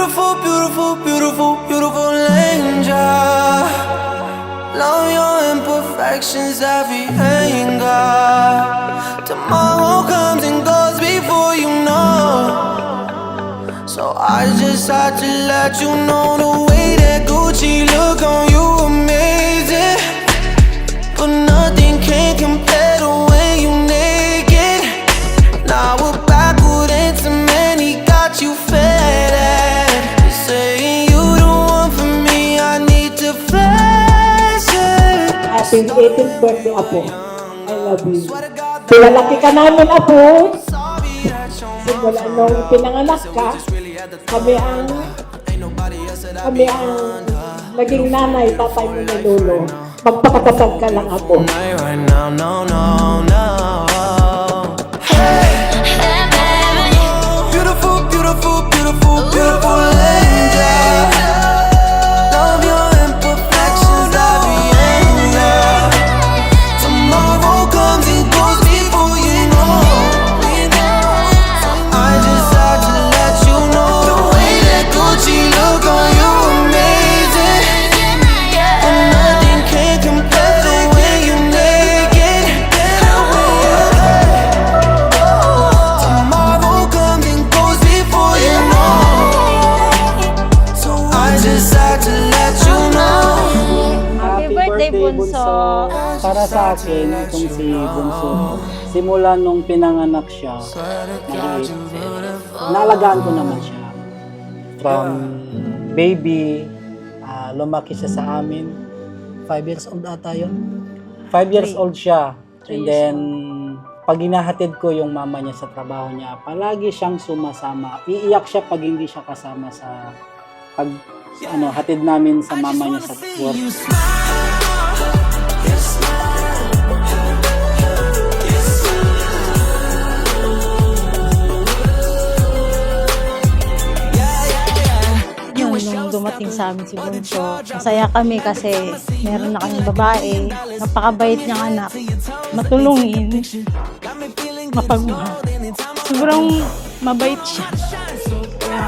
Beautiful, beautiful, beautiful, beautiful angel. Love your imperfections, every anger. Tomorrow comes and goes before you know. So I just had to let you know the way that Gucci look on you amazing. But nothing can compare the way you naked. Now we're backward into many, got you fed. You're saying you the one for me, I need to flex it. Ating 18th birthday, Apo. I love you. Pinalaki ka namin, Apo. Simula nung pinanganak ka, kami ang naging nanay, tatay mo na lolo. Magpakatatag ka lang, Apo. Right now, no, no, no. Hey, beautiful, beautiful, beautiful, beautiful angel. Love your imperfections, every anger. Tomorrow comes and goes before you know. I just had to let you know the way that Gucci look on you amazing. And nothing can compare the way you naked. Tomorrow comes and goes before you know. So I just had to let you know. Happy birthday, Bunso. Para sa akin, itong si Bunso, simula nung pinanganak siya, maliit, naalagaan ko naman siya. From baby, lumaki siya sa amin. 5 years old ata yun. 5 years old siya. And then, pag inahatid ko yung mama niya sa trabaho niya, palagi siyang sumasama. Iiyak siya pag hindi siya kasama sa pag hatid namin sa mama niya sa work. You smile, you smile. Nung dumating sa amin si Bunso, masaya kami kasi meron na kaming babae, napakabait niyang anak, matulungin, mapagmahal. Sobrang mabait siya. Kaya,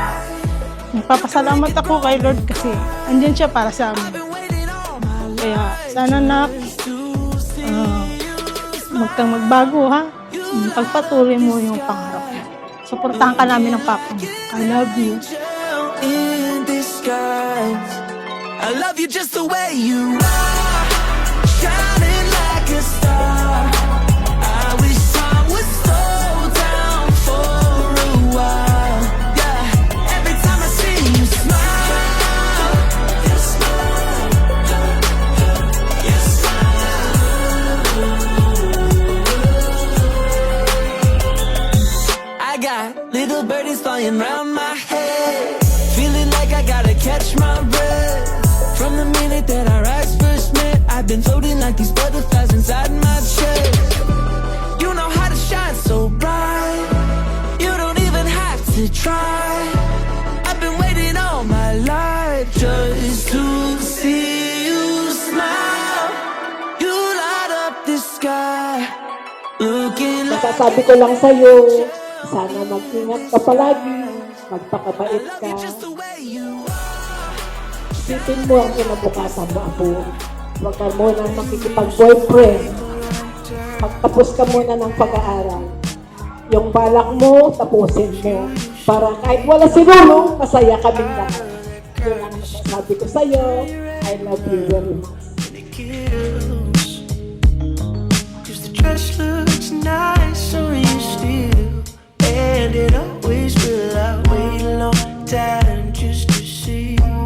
nagpapasalamat ako kay Lord kasi andyan siya para sa amin. Kaya sana na kang magbago ha. Pagpatuloy mo yung pangarap mo. Suportahan ka namin ng papa mo. I love you. In disguise, I love you just the way you are, shining like a star. I wish time would slow down for a while. Yeah, every time I see you smile, you smile, you smile. I got little birdies flying round my head, feeling like I gotta catch my breath. From the minute that our eyes first met, I've been floating like these butterflies inside my chest. You know how to shine so bright, you don't even have to try. I've been waiting all my life just to see you smile. You light up the sky, looking like Masasabi ko lang sa'yo, sana mag-ingat ka palagi, magpakabait ka. just the way you are. Isipin mo ang kinabukasan mo, Apo. Huwag ka muna makikipag-boyfriend. Magtapos ka muna ng pag-aaral. Yung balak mo, tapusin mo. Para kahit wala si Lolo, masaya kaming lahat. Yun ang masasabi ko sa'yo. I love you very much. Cause the dress looks nice on you still, and it always will. I wait a long time just to see you.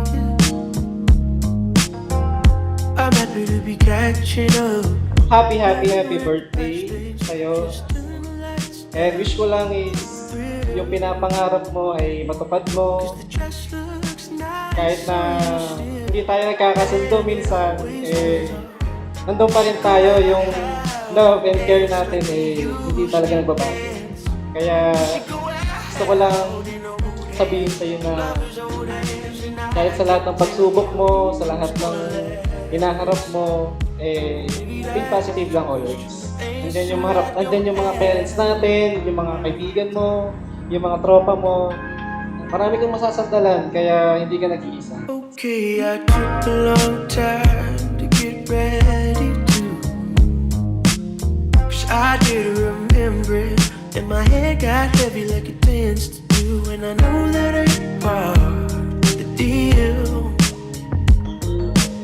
I'm happy to be catching up. Happy birthday sa'yo. And wish ko lang is yung pinapangarap mo ay matupad mo. Kahit na hindi tayo nagkakasundo minsan, nandun pa rin tayo, yung love and care natin hindi talaga nagbabago. Kaya gusto ko lang sabihin sa'yo na kahit sa lahat ng pagsubok mo, sa lahat ng hinaharap mo, think positive lang always. Nandiyan yung mga parents natin, yung mga kaibigan mo, yung mga tropa mo. marami kang masasandalan, kaya hindi ka nag-iisa. Okay, I took a long time to get ready to. 'Cause I didn't remember it, and my head got heavy like it tends to do. And I know that ain't part of the deal,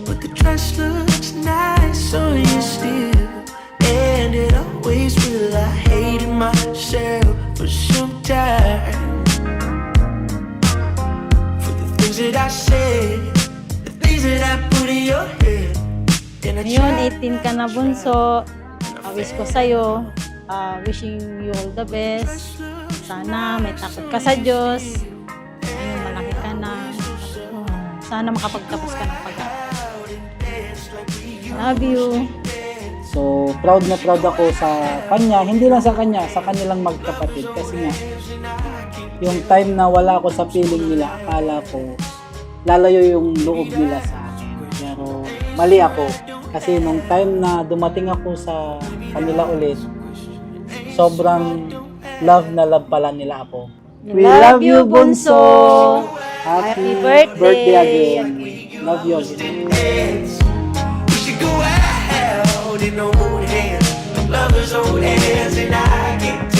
but the dress looks nice on you still, and it always will. I hated myself for some time. That I said, the things that I put in your head, and I Ngayon, tried. 18 ka na bunso. Wish ko sa'yo. Wishing you all the best. Sana may takot ka sa Diyos. Ngayon, malaki ka na. Sana makapagtapos ka ng pag-aaral. Love you. So, proud na proud ako sa kanya, hindi lang sa kanya, sa kanilang magkapatid. Kasi nga, yung time na wala ako sa piling nila, akala ko lalayo yung loob nila sa akin. Pero mali ako. Kasi nung time na dumating ako sa kanila ulit, sobrang love na love pala nila ako. We love you, Bunso! Happy birthday again. Love you again. We should go out in old hands, lovers' old hands, and I get